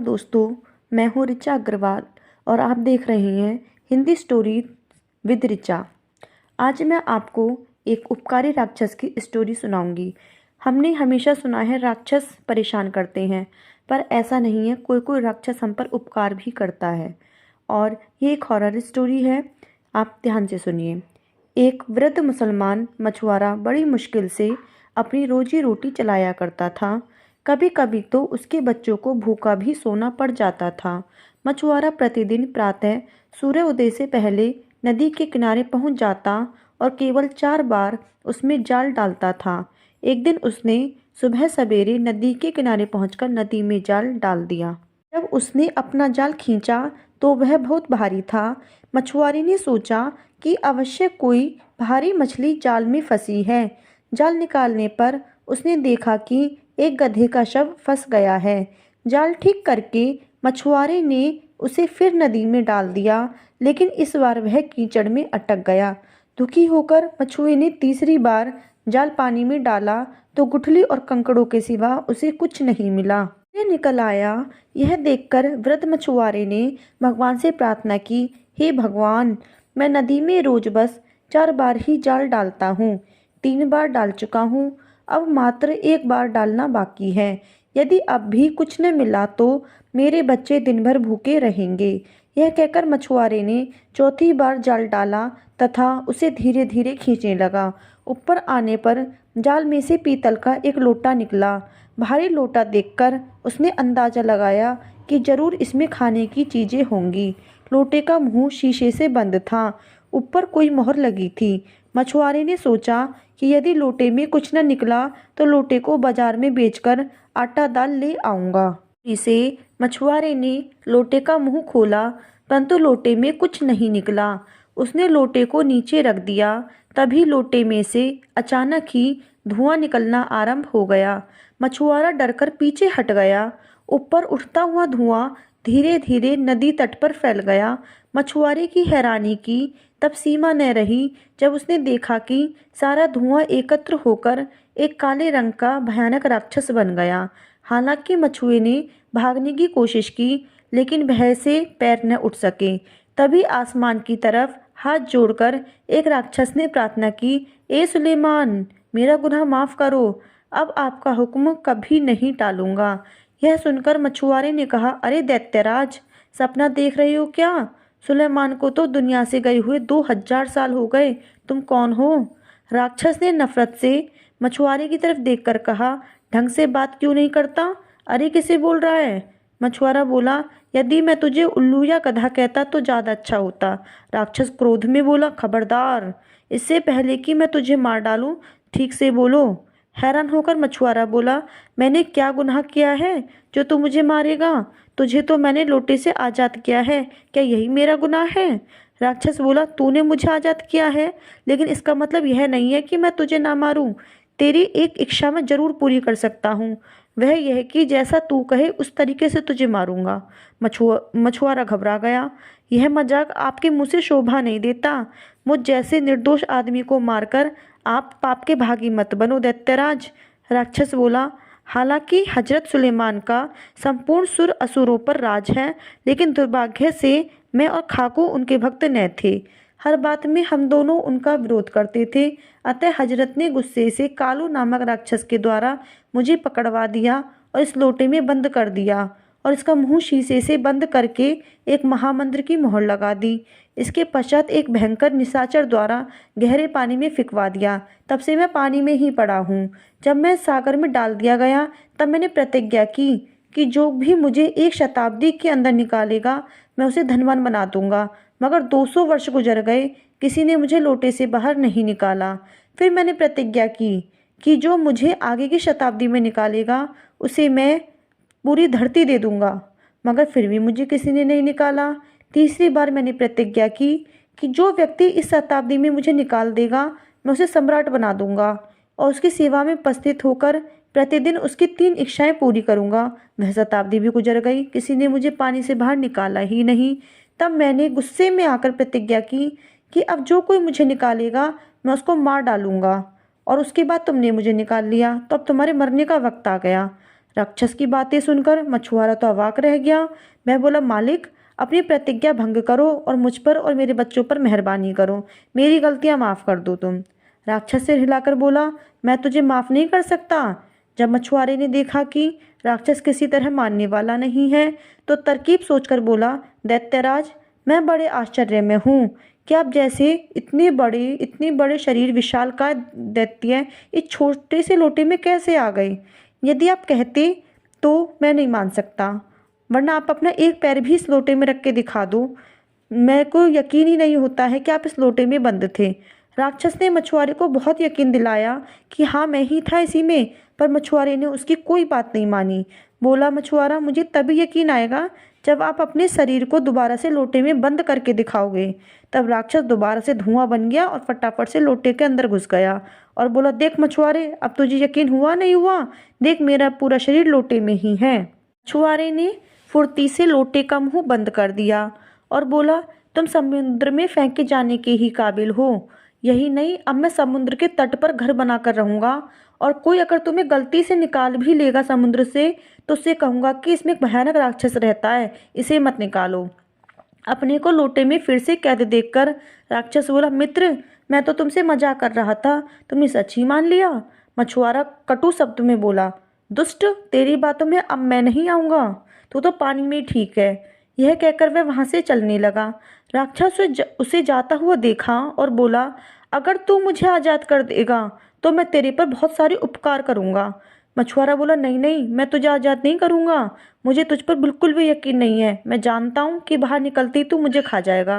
दोस्तों, मैं हूँ ऋचा अग्रवाल और आप देख रहे हैं हिंदी स्टोरी विद ऋचा। आज मैं आपको एक उपकारी राक्षस की स्टोरी सुनाऊंगी। हमने हमेशा सुना है राक्षस परेशान करते हैं, पर ऐसा नहीं है। कोई कोई राक्षस हम पर उपकार भी करता है और ये एक हॉरर स्टोरी है। आप ध्यान से सुनिए। एक वृद्ध मुसलमान मछुआरा बड़ी मुश्किल से अपनी रोजी रोटी चलाया करता था। कभी कभी तो उसके बच्चों को भूखा भी सोना पड़ जाता था। मछुआरा प्रतिदिन प्रातः सूर्योदय से पहले नदी के किनारे पहुंच जाता और केवल 4 बार उसमें जाल डालता था। एक दिन उसने सुबह सवेरे नदी के किनारे पहुंचकर नदी में जाल डाल दिया। जब उसने अपना जाल खींचा तो वह बहुत भारी था। मछुआरे ने सोचा कि अवश्य कोई भारी मछली जाल में फंसी है। जाल निकालने पर उसने देखा कि एक गधे का शव फंस गया है। जाल ठीक करके मछुआरे ने उसे फिर नदी में डाल दिया, लेकिन इस बार वह कीचड़ में अटक गया। दुखी होकर मछुए ने तीसरी बार जाल पानी में डाला तो गुठली और कंकड़ों के सिवा उसे कुछ नहीं मिला। ये निकल आया। यह देखकर वृद्ध मछुआरे ने भगवान से प्रार्थना की, हे भगवान, मैं नदी में रोज बस 4 बार ही जाल डालता हूँ। 3 बार डाल चुका हूँ, अब मात्र 1 बार डालना बाकी है। यदि अब भी कुछ न मिला तो मेरे बच्चे दिन भर भूखे रहेंगे। यह कहकर मछुआरे ने चौथी बार जाल डाला तथा उसे धीरे धीरे खींचने लगा। ऊपर आने पर जाल में से पीतल का एक लोटा निकला। भारी लोटा देखकर उसने अंदाजा लगाया कि जरूर इसमें खाने की चीजें होंगी। लोटे का मुंह शीशे से बंद था, ऊपर कोई मोहर लगी थी। मछुआरे ने सोचा कि यदि लोटे में कुछ न निकला तो लोटे को बाजार में बेचकर आटा दाल ले आऊंगा। इसे मछुआरे ने लोटे का मुंह खोला, परंतु लोटे में कुछ नहीं निकला। उसने लोटे को नीचे रख दिया। तभी लोटे में से अचानक ही धुआं निकलना आरंभ हो गया। मछुआरा डरकर पीछे हट गया। ऊपर उठता हुआ धुआं धीरे धीरे नदी तट पर फैल गया। मछुआरे की हैरानी की तब सीमा न रही जब उसने देखा कि सारा धुआं एकत्र होकर एक काले रंग का भयानक राक्षस बन गया। हालांकि मछुए ने भागने की कोशिश की, लेकिन भय से पैर न उठ सके। तभी आसमान की तरफ हाथ जोड़कर एक राक्षस ने प्रार्थना की, ए सुलेमान, मेरा गुनाह माफ करो, अब आपका हुक्म कभी नहीं टालूंगा। यह सुनकर मछुआरे ने कहा, अरे दैत्यराज, सपना देख रहे हो क्या? सुलेमान को तो दुनिया से गए हुए 2000 साल हो गए। तुम कौन हो? राक्षस ने नफरत से मछुआरे की तरफ देखकर कहा, ढंग से बात क्यों नहीं करता? अरे किसे बोल रहा है? मछुआरा बोला, यदि मैं तुझे उल्लू या गधा कहता तो ज़्यादा अच्छा होता। राक्षस क्रोध में बोला, खबरदार, इससे पहले कि मैं तुझे मार डालूं, ठीक से बोलो। हैरान होकर मछुआरा बोला, मैंने क्या गुनाह किया है जो तू मुझे मारेगा? तुझे तो मैंने लोटे से आज़ाद किया है, क्या यही मेरा गुनाह है? राक्षस बोला, तूने मुझे आज़ाद किया है, लेकिन इसका मतलब यह नहीं है कि मैं तुझे ना मारूं। तेरी एक इच्छा मैं जरूर पूरी कर सकता हूँ, वह यह कि जैसा तू कहे उस तरीके से तुझे मारूंगा। मछुआरा घबरा गया। यह मजाक आपके मुंह से शोभा नहीं देता। मुझ जैसे निर्दोष आदमी को मारकर आप पाप के भागी मत बनो दैत्यराज। राक्षस बोला, हालांकि हजरत सुलेमान का संपूर्ण सुर असुरों पर राज है, लेकिन दुर्भाग्य से मैं और खाकू उनके भक्त न थे। हर बात में हम दोनों उनका विरोध करते थे। अतः हजरत ने गुस्से से कालू नामक राक्षस के द्वारा मुझे पकड़वा दिया और इस लोटे में बंद कर दिया और इसका मुंह शीशे से बंद करके एक महामंत्र की मोहर लगा दी। इसके पश्चात एक भयंकर निशाचर द्वारा गहरे पानी में फिकवा दिया। तब से मैं पानी में ही पड़ा हूँ। जब मैं सागर में डाल दिया गया तब मैंने प्रतिज्ञा की कि जो भी मुझे 1 शताब्दी के अंदर निकालेगा मैं उसे धनवान बना दूंगा। मगर 200 वर्ष गुजर गए, किसी ने मुझे लोटे से बाहर नहीं निकाला। फिर मैंने प्रतिज्ञा की कि जो मुझे आगे की शताब्दी में निकालेगा उसे मैं पूरी धरती दे दूंगा, मगर फिर भी मुझे किसी ने नहीं निकाला। तीसरी बार मैंने प्रतिज्ञा की कि जो व्यक्ति इस शताब्दी में मुझे निकाल देगा मैं उसे सम्राट बना दूंगा और उसकी सेवा में उपस्थित होकर प्रतिदिन उसकी 3 इच्छाएं पूरी करूंगा। वह शताब्दी भी गुजर गई, किसी ने मुझे पानी से बाहर निकाला ही नहीं। तब मैंने गुस्से में आकर प्रतिज्ञा की कि अब जो कोई मुझे निकालेगा मैं उसको मार डालूंगा, और उसके बाद तुमने मुझे निकाल लिया तो अब तुम्हारे मरने का वक्त आ गया। राक्षस की बातें सुनकर मछुआरा तो अवाक रह गया। वह बोला, मालिक, अपनी प्रतिज्ञा भंग करो और मुझ पर और मेरे बच्चों पर मेहरबानी करो, मेरी गलतियां माफ़ कर दो तुम। राक्षस सिर हिलाकर बोला, मैं तुझे माफ़ नहीं कर सकता। जब मछुआरे ने देखा कि राक्षस किसी तरह मानने वाला नहीं है तो तरकीब सोचकर बोला, दैत्यराज, मैं बड़े आश्चर्य में हूँ कि आप जैसे इतने बड़े शरीर विशालकाय दैत्य इस छोटे से लोटे में कैसे आ गए। यदि आप कहते तो मैं नहीं मान सकता, वरना आप अपना एक पैर भी इस लोटे में रख के दिखा दो। मेरे को यकीन ही नहीं होता है कि आप इस लोटे में बंद थे। राक्षस ने मछुआरे को बहुत यकीन दिलाया कि हाँ, मैं ही था इसी में, पर मछुआरे ने उसकी कोई बात नहीं मानी। बोला मछुआरा, मुझे तभी यकीन आएगा जब आप अपने शरीर को दोबारा से लोटे में बंद करके दिखाओगे। तब राक्षस दोबारा से धुआं बन गया और फटाफट से लोटे के अंदर घुस गया और बोला, देख मछुआरे, अब तुझे यकीन हुआ नहीं हुआ? देख, मेरा पूरा शरीर लोटे में ही है। मछुआरे ने फुर्ती से लोटे का मुंह बंद कर दिया और बोला, तुम समुद्र में फेंके जाने के ही काबिल हो। यही नहीं, अब मैं समुद्र के तट पर घर बनाकर रहूंगा और कोई अगर तुम्हें गलती से निकाल भी लेगा समुद्र से तो उससे कहूंगा कि इसमें एक भयानक राक्षस रहता है, इसे मत निकालो। अपने को लोटे में फिर से कैद देखकर राक्षस बोला, मित्र, मैं तो तुमसे मजाक कर रहा था, तुमने सच ही मान लिया। मछुआरा कटु शब्द में बोला, दुष्ट, तेरी बातों में अब मैं नहीं आऊँगा, तू तो पानी में ठीक है। यह कहकर वह वहाँ से चलने लगा। राक्षस उसे जाता हुआ देखा और बोला, अगर तू मुझे आज़ाद कर देगा तो मैं तेरे पर बहुत सारे उपकार करूँगा। मछुआरा बोला, नहीं नहीं, मैं तुझे आज़ाद नहीं करूँगा, मुझे तुझ पर बिल्कुल भी यकीन नहीं है, मैं जानता हूँ कि बाहर निकलते ही तू मुझे खा जाएगा।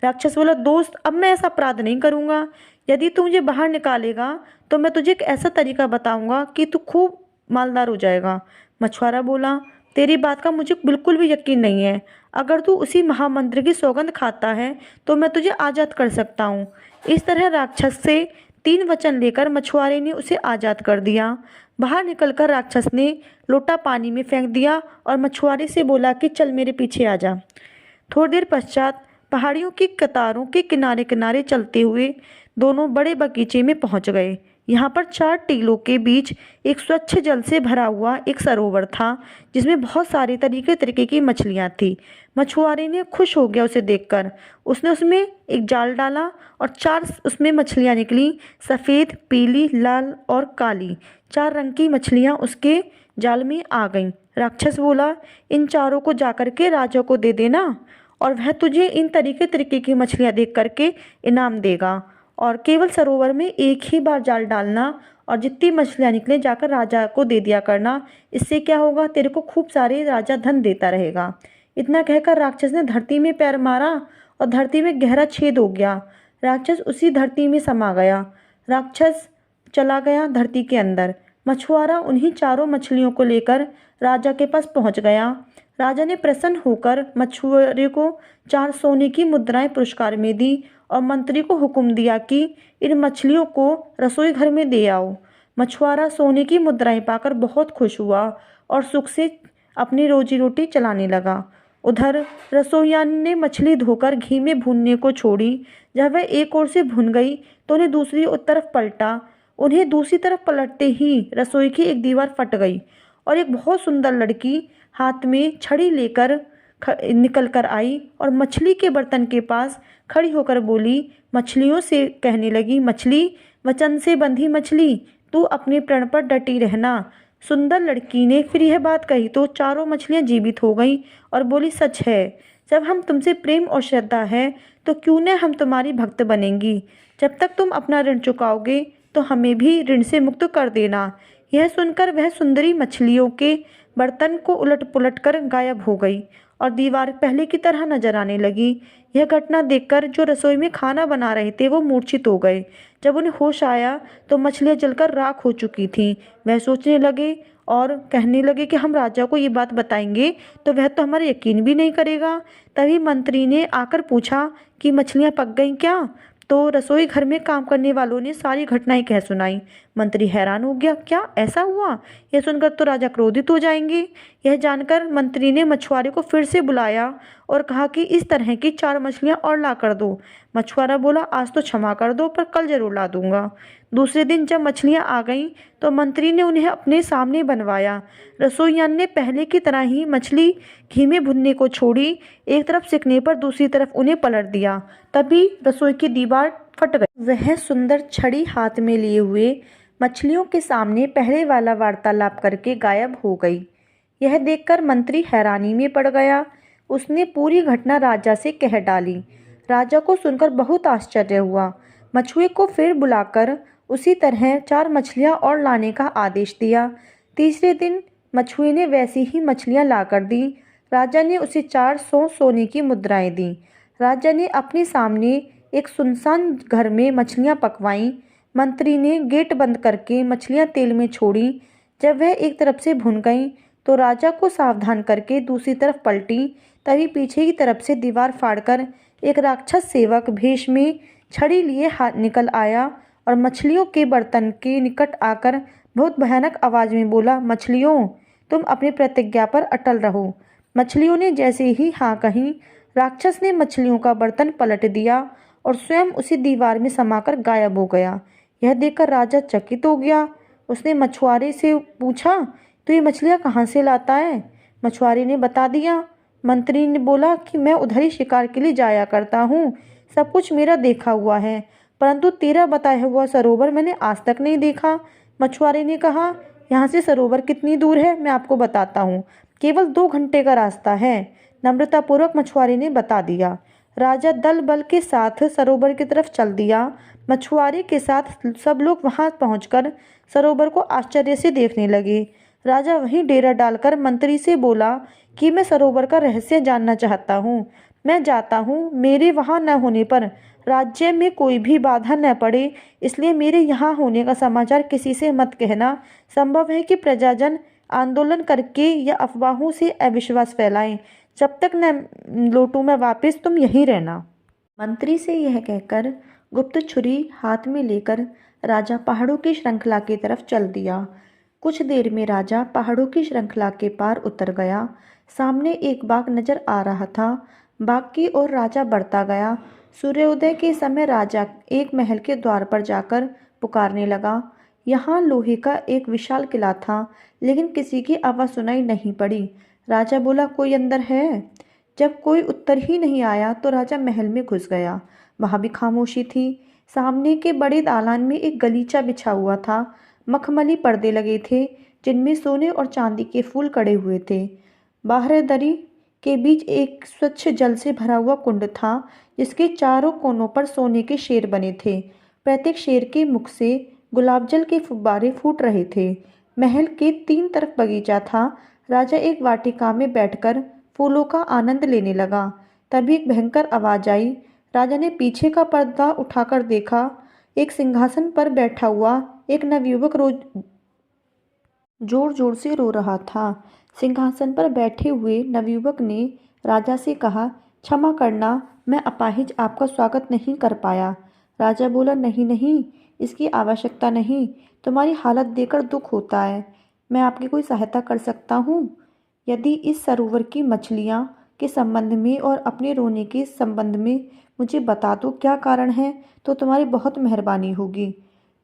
राक्षस बोला, दोस्त, अब मैं ऐसा अपराध नहीं करूँगा। यदि तू मुझे बाहर निकालेगा तो मैं तुझे एक ऐसा तरीका बताऊँगा कि तू खूब मालदार हो जाएगा। मछुआरा बोला, तेरी बात का मुझे बिल्कुल भी यकीन नहीं है, अगर तू उसी महामंत्र की सौगंध खाता है तो मैं तुझे आज़ाद कर सकता हूँ। इस तरह राक्षस से 3 वचन लेकर मछुआरे ने उसे आज़ाद कर दिया। बाहर निकलकर राक्षस ने लोटा पानी में फेंक दिया और मछुआरे से बोला कि चल मेरे पीछे आ जा। थोड़ी देर पश्चात पहाड़ियों की कतारों के किनारे किनारे चलते हुए दोनों बड़े बगीचे में पहुंच गए। यहाँ पर 4 टीलों के बीच एक स्वच्छ जल से भरा हुआ एक सरोवर था जिसमें बहुत सारे तरीके की मछलियाँ थी। मछुआरे ने खुश हो गया उसे देखकर। उसने उसमें एक जाल डाला और 4 उसमें मछलियाँ निकली, सफ़ेद, पीली, लाल और काली। 4 रंग की मछलियाँ उसके जाल में आ गईं। राक्षस बोला, इन चारों को जाकर के राजा को दे देना और वह तुझे इन तरीके की मछलियाँ देख करके इनाम देगा। और केवल सरोवर में एक ही बार जाल डालना और जितनी मछलियाँ निकले जाकर राजा को दे दिया करना। इससे क्या होगा, तेरे को खूब सारे राजा धन देता रहेगा। इतना कहकर राक्षस ने धरती में पैर मारा और धरती में गहरा छेद हो गया। राक्षस उसी धरती में समा गया। राक्षस चला गया धरती के अंदर। मछुआरा उन्हीं चारों मछलियों को लेकर राजा के पास पहुंच गया। राजा ने प्रसन्न होकर मछुआरे को 4 सोने की मुद्राएं पुरस्कार में दी और मंत्री को हुक्म दिया कि इन मछलियों को रसोई घर में दे आओ। मछुआरा सोने की मुद्राएं पाकर बहुत खुश हुआ और सुख से अपनी रोजी रोटी चलाने लगा। उधर रसोइयान ने मछली धोकर घी में भूनने को छोड़ी। जब वह एक ओर से भुन गई तो उन्हें दूसरी तरफ पलटा। उन्हें दूसरी तरफ पलटते ही रसोई की एक दीवार फट गई और एक बहुत सुंदर लड़की हाथ में छड़ी लेकर निकल कर आई और मछली के बर्तन के पास खड़ी होकर बोली, मछलियों से कहने लगी, मछली, वचन से बंधी मछली, तू अपने प्रण पर डटी रहना। सुंदर लड़की ने फिर यह बात कही तो चारों मछलियां जीवित हो गईं और बोली, सच है, जब हम तुमसे प्रेम और श्रद्धा है तो क्यों न हम तुम्हारी भक्त बनेंगी। जब तक तुम अपना ऋण चुकाओगे तो हमें भी ऋण से मुक्त कर देना। यह सुनकर वह सुंदरी मछलियों के बर्तन को उलट पुलट कर गायब हो गई और दीवार पहले की तरह नजर आने लगी। यह घटना देखकर जो रसोई में खाना बना रहे थे वो मूर्छित हो गए। जब उन्हें होश आया तो मछलियाँ जलकर राख हो चुकी थीं। वह सोचने लगे और कहने लगे कि हम राजा को ये बात बताएंगे तो वह तो हमारा यकीन भी नहीं करेगा। तभी मंत्री ने आकर पूछा कि मछलियाँ पक गईं क्या? तो रसोई घर में काम करने वालों ने सारी घटनाएं कह सुनाई। मंत्री हैरान हो गया, क्या ऐसा हुआ? यह सुनकर तो राजा क्रोधित हो जाएंगे। यह जानकर मंत्री ने मछुआरे को फिर से बुलाया और कहा कि इस तरह की 4 मछलियां और ला कर दो। मछुआरा बोला, आज तो क्षमा कर दो, पर कल जरूर ला दूंगा। दूसरे दिन जब मछलियां आ गईं तो मंत्री ने उन्हें अपने सामने बनवाया। रसोइया ने पहले की तरह ही मछली घी में भुनने को छोड़ी। एक तरफ सिकने पर दूसरी तरफ उन्हें पलट दिया। तभी रसोई की दीवार फट गई। वह सुंदर छड़ी हाथ में लिए हुए मछलियों के सामने पहले वाला वार्तालाप करके गायब हो गई। यह देखकर मंत्री हैरानी में पड़ गया। उसने पूरी घटना राजा से कह डाली। राजा को सुनकर बहुत आश्चर्य हुआ। मछुए को फिर बुलाकर उसी तरह 4 मछलियां और लाने का आदेश दिया। तीसरे दिन मछुए ने वैसी ही मछलियां लाकर दी। राजा ने उसे 400 सोने की मुद्राएं दी। राजा ने अपने सामने एक सुनसान घर में मछलियां पकवाईं। मंत्री ने गेट बंद करके मछलियां तेल में छोड़ी। जब वह एक तरफ से भुन गईं तो राजा को सावधान करके दूसरी तरफ पलटी। तभी पीछे की तरफ से दीवार फाड़कर एक राक्षस सेवक भेष में छड़ी लिए हाथ निकल आया और मछलियों के बर्तन के निकट आकर बहुत भयानक आवाज में बोला, मछलियों, तुम अपनी प्रतिज्ञा पर अटल रहो। मछलियों ने जैसे ही हाँ कही, राक्षस ने मछलियों का बर्तन पलट दिया और स्वयं उसी दीवार में समाकर गायब हो गया। यह देखकर राजा चकित हो गया। उसने मछुआरे से पूछा, तो ये मछलियाँ कहाँ से लाता है? मछुआरे ने बता दिया। मंत्री ने बोला कि मैं उधर ही शिकार के लिए जाया करता हूँ, सब कुछ मेरा देखा हुआ है, परंतु तेरा बताया हुआ सरोवर मैंने आज तक नहीं देखा। मछुआरे ने कहा, यहाँ से सरोवर कितनी दूर है मैं आपको बताता हूँ, केवल 2 घंटे का रास्ता है। नम्रतापूर्वक मछुआरे ने बता दिया। राजा दल बल के साथ सरोवर की तरफ चल दिया। मछुआरे के साथ सब लोग वहां पहुंचकर सरोवर को आश्चर्य से देखने लगे। राजा वहीं डेरा डालकर मंत्री से बोला कि मैं सरोवर का रहस्य जानना चाहता हूँ। मैं जाता हूँ, मेरे वहाँ न होने पर राज्य में कोई भी बाधा न पड़े, इसलिए मेरे यहाँ होने का समाचार किसी से मत कहना। संभव है कि प्रजाजन आंदोलन करके या अफवाहों से अविश्वास फैलाएं। जब तक न लौटूं मैं वापस, तुम यहीं रहना। मंत्री से यह कहकर गुप्त छुरी हाथ में लेकर राजा पहाड़ों की श्रृंखला की तरफ चल दिया। कुछ देर में राजा पहाड़ों की श्रृंखला के पार उतर गया। सामने एक बाग नजर आ रहा था। बाग की ओर राजा बढ़ता गया। सूर्योदय के समय राजा एक महल के द्वार पर जाकर पुकारने लगा। यहाँ लोहे का एक विशाल किला था, लेकिन किसी की आवाज़ सुनाई नहीं पड़ी। राजा बोला, कोई अंदर है? जब कोई उत्तर ही नहीं आया तो राजा महल में घुस गया। वहाँ भी खामोशी थी। सामने के बड़े दालान में एक गलीचा बिछा हुआ था। मखमली पर्दे लगे थे, जिनमें सोने और चांदी के फूल कड़े हुए थे। बाहर दरी के बीच एक स्वच्छ जल से भरा हुआ कुंड था, जिसके चारों कोनों पर सोने के शेर बने थे। प्रत्येक शेर के मुख से गुलाब जल के फुब्बारे फूट रहे थे। महल के 3 तरफ बगीचा था। राजा एक वाटिका में बैठकर फूलों का आनंद लेने लगा। तभी एक भयंकर आवाज आई। राजा ने पीछे का पर्दा उठाकर देखा। एक सिंहासन पर बैठा हुआ एक नवयुवक जोर जोर से रो रहा था। सिंहासन पर बैठे हुए नवयुवक ने राजा से कहा, क्षमा करना, मैं अपाहिज आपका स्वागत नहीं कर पाया। राजा बोला, नहीं नहीं, इसकी आवश्यकता नहीं, तुम्हारी हालत देखकर दुख होता है। मैं आपकी कोई सहायता कर सकता हूँ? यदि इस सरोवर की मछलियाँ के संबंध में और अपने रोने के संबंध में मुझे बता दो क्या कारण है, तो तुम्हारी बहुत मेहरबानी होगी।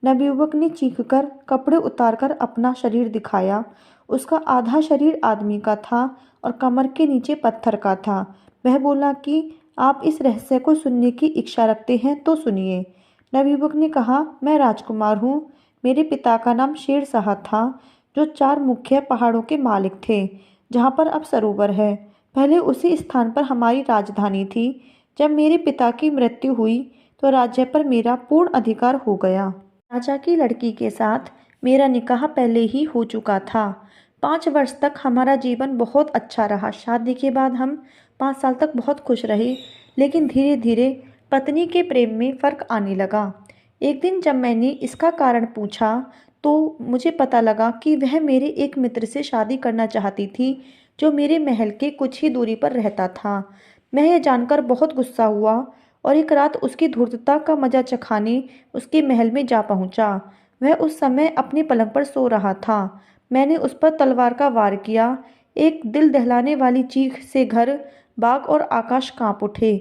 नवयुवक ने चीखकर कपड़े उतारकर अपना शरीर दिखाया। उसका आधा शरीर आदमी का था और कमर के नीचे पत्थर का था। वह बोला कि आप इस रहस्य को सुनने की इच्छा रखते हैं तो सुनिए। नवयुवक ने कहा, मैं राजकुमार हूँ। मेरे पिता का नाम शेर शाह था, जो 4 मुख्य पहाड़ों के मालिक थे, जहाँ पर अब सरोवर है। पहले उसी स्थान पर हमारी राजधानी थी। जब मेरे पिता की मृत्यु हुई तो राज्य पर मेरा पूर्ण अधिकार हो गया। राजा की लड़की के साथ मेरा निकाह पहले ही हो चुका था। 5 वर्ष तक हमारा जीवन बहुत अच्छा रहा। शादी के बाद हम 5 साल तक बहुत खुश रहे, लेकिन धीरे धीरे पत्नी के प्रेम में फ़र्क आने लगा। एक दिन जब मैंने इसका कारण पूछा तो मुझे पता लगा कि वह मेरे एक मित्र से शादी करना चाहती थी, जो मेरे महल के कुछ ही दूरी पर रहता था। मैं यह जानकर बहुत गुस्सा हुआ और एक रात उसकी धूर्तता का मजा चखाने उसके महल में जा पहुंचा। वह उस समय अपने पलंग पर सो रहा था। मैंने उस पर तलवार का वार किया। एक दिल दहलाने वाली चीख से घर, बाग और आकाश कांप उठे।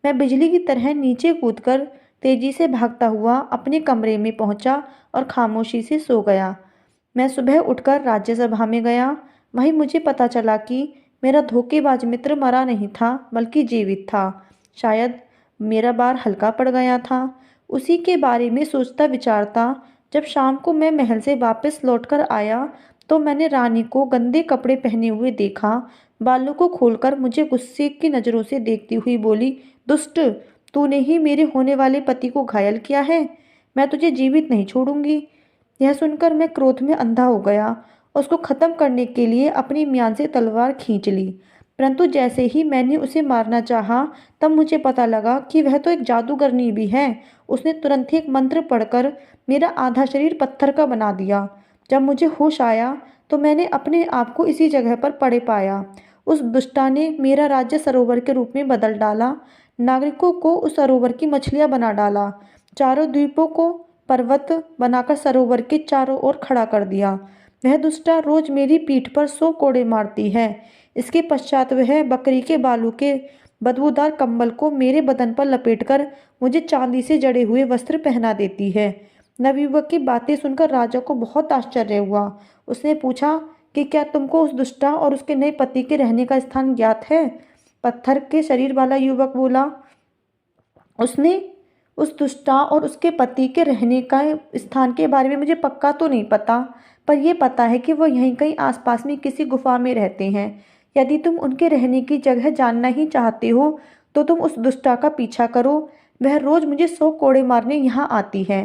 मैं बिजली की तरह नीचे कूदकर तेजी से भागता हुआ अपने कमरे में पहुंचा और खामोशी से सो गया। मैं सुबह उठकर राज्यसभा में गया। वहीं मुझे पता चला कि मेरा धोखेबाज मित्र मरा नहीं था, बल्कि जीवित था। शायद मेरा भार हल्का पड़ गया था। उसी के बारे में सोचता विचारता जब शाम को मैं महल से वापस लौटकर आया, तो मैंने रानी को गंदे कपड़े पहने हुए देखा। बालों को खोलकर मुझे गुस्से की नज़रों से देखती हुई बोली, दुष्ट, तूने ही मेरे होने वाले पति को घायल किया है। मैं तुझे जीवित नहीं छोड़ूंगी। यह सुनकर मैं क्रोध में अंधा हो गया। उसको खत्म करने के लिए अपनी म्यान से तलवार खींच ली, परंतु जैसे ही मैंने उसे मारना चाहा, तब मुझे पता लगा कि वह तो एक जादूगरनी भी है। उसने तुरंत ही एक मंत्र पढ़कर मेरा आधा शरीर पत्थर का बना दिया। जब मुझे होश आया तो मैंने अपने आप को इसी जगह पर पड़े पाया। उस दुष्टा ने मेरा राज्य सरोवर के रूप में बदल डाला। नागरिकों को उस सरोवर की मछलियां बना डाला। चारों द्वीपों को पर्वत बनाकर सरोवर के चारों ओर खड़ा कर दिया। वह दुष्टा रोज मेरी पीठ पर 100 कोड़े मारती है। इसके पश्चात वह बकरी के बालों के बदबूदार कंबल को मेरे बदन पर लपेटकर मुझे चांदी से जड़े हुए वस्त्र पहना देती है। नवयुवक की बातें सुनकर राजा को बहुत आश्चर्य हुआ। उसने पूछा कि क्या तुमको उस दुष्टा और उसके नए पति के रहने का स्थान ज्ञात है? पत्थर के शरीर वाला युवक बोला, उसने उस दुष्टा और उसके पति के रहने का स्थान के बारे में मुझे पक्का तो नहीं पता, पर यह पता है कि वो यहीं कहीं आसपास में किसी गुफा में रहते हैं। यदि तुम उनके रहने की जगह जानना ही चाहते हो तो तुम उस दुष्टा का पीछा करो। वह रोज मुझे 100 कोड़े मारने यहाँ आती है।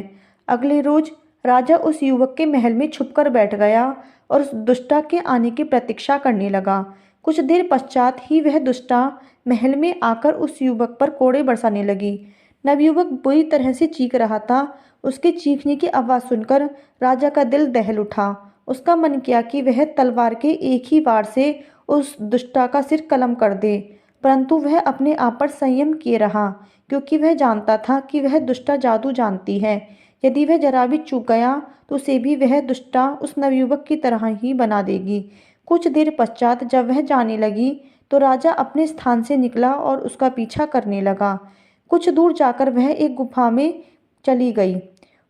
अगले रोज राजा उस युवक के महल में छुपकर बैठ गया और उस दुष्टा के आने की प्रतीक्षा करने लगा। कुछ देर पश्चात ही वह दुष्टा महल में आकर उस युवक पर कोड़े बरसाने लगी। नवयुवक बुरी तरह से चीख रहा था। उसके चीखने की आवाज़ सुनकर राजा का दिल दहल उठा। उसका मन किया कि वह तलवार के एक ही वार से उस दुष्टा का सिर कलम कर दे, परंतु वह अपने आप पर संयम किए रहा, क्योंकि वह जानता था कि वह दुष्टा जादू जानती है। यदि वह जरा भी चूक गया तो उसे भी वह दुष्टा उस नवयुवक की तरह ही बना देगी। कुछ देर पश्चात जब वह जाने लगी तो राजा अपने स्थान से निकला और उसका पीछा करने लगा। कुछ दूर जाकर वह एक गुफा में चली गई।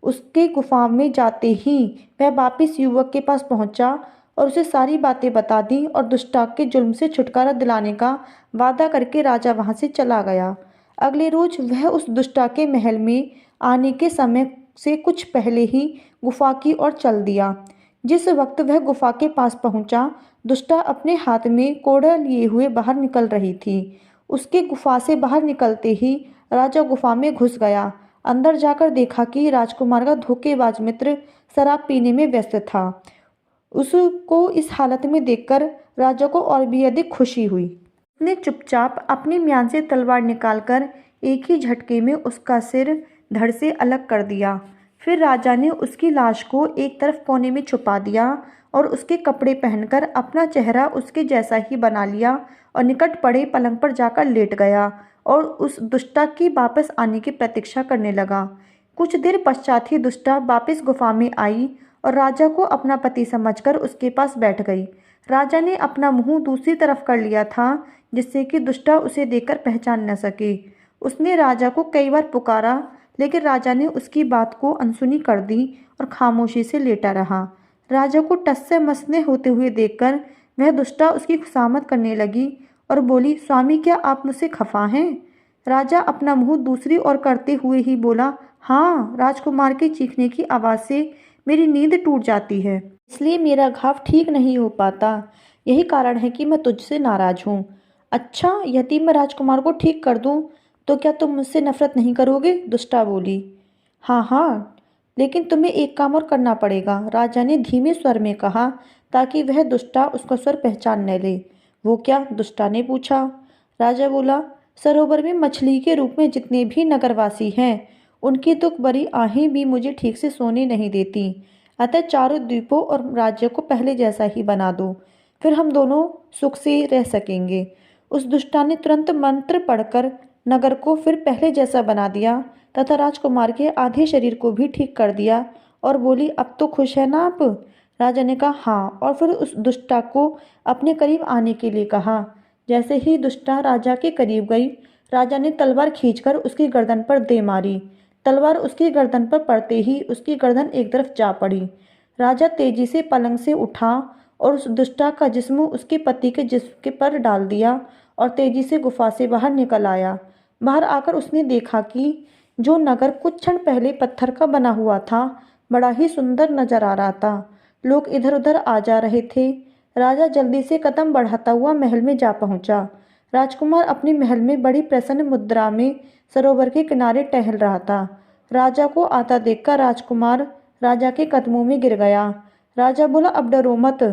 उसके गुफा में जाते ही वह वापिस युवक के पास पहुंचा और उसे सारी बातें बता दी और दुष्टा के जुल्म से छुटकारा दिलाने का वादा करके राजा वहां से चला गया। अगले रोज वह उस दुष्टा के महल में आने के समय से कुछ पहले ही गुफा की ओर चल दिया। जिस वक्त वह गुफा के पास पहुंचा, दुष्टा अपने हाथ में कोड़ा लिए हुए बाहर निकल रही थी। उसके गुफा से बाहर निकलते ही राजा गुफा में घुस गया। अंदर जाकर देखा कि राजकुमार का धोखेबाज मित्र शराब पीने में व्यस्त था। उसको इस हालत में देखकर राजा को और भी अधिक खुशी हुई। उसने चुपचाप अपनी म्यान से तलवार निकालकर एक ही झटके में उसका सिर धड़ से अलग कर दिया। फिर राजा ने उसकी लाश को एक तरफ कोने में छुपा दिया और उसके कपड़े पहनकर अपना चेहरा उसके जैसा ही बना लिया और निकट पड़े पलंग पर जाकर लेट गया और उस दुष्टा की वापस आने की प्रतीक्षा करने लगा। कुछ देर पश्चात ही दुष्टा वापस गुफा में आई और राजा को अपना पति समझकर उसके पास बैठ गई। राजा ने अपना मुंह दूसरी तरफ कर लिया था, जिससे कि दुष्टा उसे देखकर पहचान न सके। उसने राजा को कई बार पुकारा, लेकिन राजा ने उसकी बात को अनसुनी कर दी और खामोशी से लेटा रहा। राजा को टस से मसने होते हुए देखकर वह दुष्टा उसकी खुशामद करने लगी और बोली, स्वामी, क्या आप मुझसे खफा हैं? राजा अपना मुंह दूसरी ओर करते हुए ही बोला, हाँ, राजकुमार के चीखने की आवाज़ से मेरी नींद टूट जाती है, इसलिए मेरा घाव ठीक नहीं हो पाता। यही कारण है कि मैं तुझसे नाराज हूँ। अच्छा, यदि मैं राजकुमार को ठीक कर दूँ तो क्या तुम मुझसे नफरत नहीं करोगे? दुष्टा बोली। हाँ हाँ, लेकिन तुम्हें एक काम और करना पड़ेगा, राजा ने धीमे स्वर में कहा, ताकि वह दुष्टा उसका स्वर पहचान न ले। वो क्या? दुष्टा ने पूछा। राजा बोला, सरोवर में मछली के रूप में जितने भी नगरवासी हैं, उनकी दुख भरी आहें भी मुझे ठीक से सोने नहीं देती। अतः चारों द्वीपों और राज्य को पहले जैसा ही बना दो, फिर हम दोनों सुख से रह सकेंगे। उस दुष्टा ने तुरंत मंत्र पढ़कर नगर को फिर पहले जैसा बना दिया तथा राजकुमार के आधे शरीर को भी ठीक कर दिया और बोली, अब तो खुश है ना आप? राजा ने कहा हाँ, और फिर उस दुष्टा को अपने करीब आने के लिए कहा। जैसे ही दुष्टा राजा के करीब गई, राजा ने तलवार खींचकर उसकी गर्दन पर दे मारी। तलवार उसकी गर्दन पर पड़ते ही उसकी गर्दन एक तरफ जा पड़ी। राजा तेजी से पलंग से उठा और उस दुष्टा का जिस्म उसके पति के जिस्म के पर डाल दिया और तेजी से गुफा से बाहर निकल आया। बाहर आकर उसने देखा कि जो नगर कुछ क्षण पहले पत्थर का बना हुआ था, बड़ा ही सुंदर नजर आ रहा था। लोग इधर उधर आ जा रहे थे। राजा जल्दी से कदम बढ़ाता हुआ महल में जा पहुंचा। राजकुमार अपने महल में बड़ी प्रसन्न मुद्रा में सरोवर के किनारे टहल रहा था। राजा को आता देखकर राजकुमार राजा के कदमों में गिर गया। राजा बोला, अब डरो मत,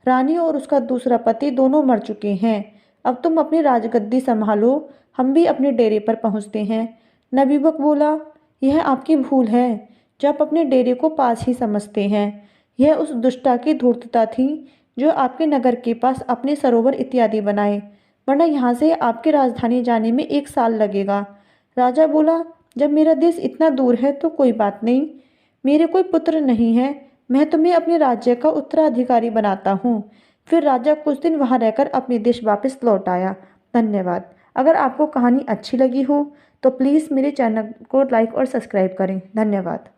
रानी और उसका दूसरा पति दोनों मर चुके हैं। अब तुम अपनी राजगद्दी संभालो, हम भी अपने डेरे पर पहुंचते हैं। नबीबक बोला, यह आपकी भूल है, जो आप अपने डेरे को पास ही समझते हैं। यह उस दुष्टा की धूर्तता थी जो आपके नगर के पास अपने सरोवर इत्यादि बनाए, वरना यहाँ से आपकी राजधानी जाने में 1 साल लगेगा। राजा बोला, जब मेरा देश इतना दूर है तो कोई बात नहीं, मेरे कोई पुत्र नहीं है, मैं तुम्हें अपने राज्य का उत्तराधिकारी बनाता हूँ। फिर राजा कुछ दिन वहाँ रहकर अपने देश वापस लौट आया। धन्यवाद। अगर आपको कहानी अच्छी लगी हो तो प्लीज़ मेरे चैनल को लाइक और सब्सक्राइब करें। धन्यवाद।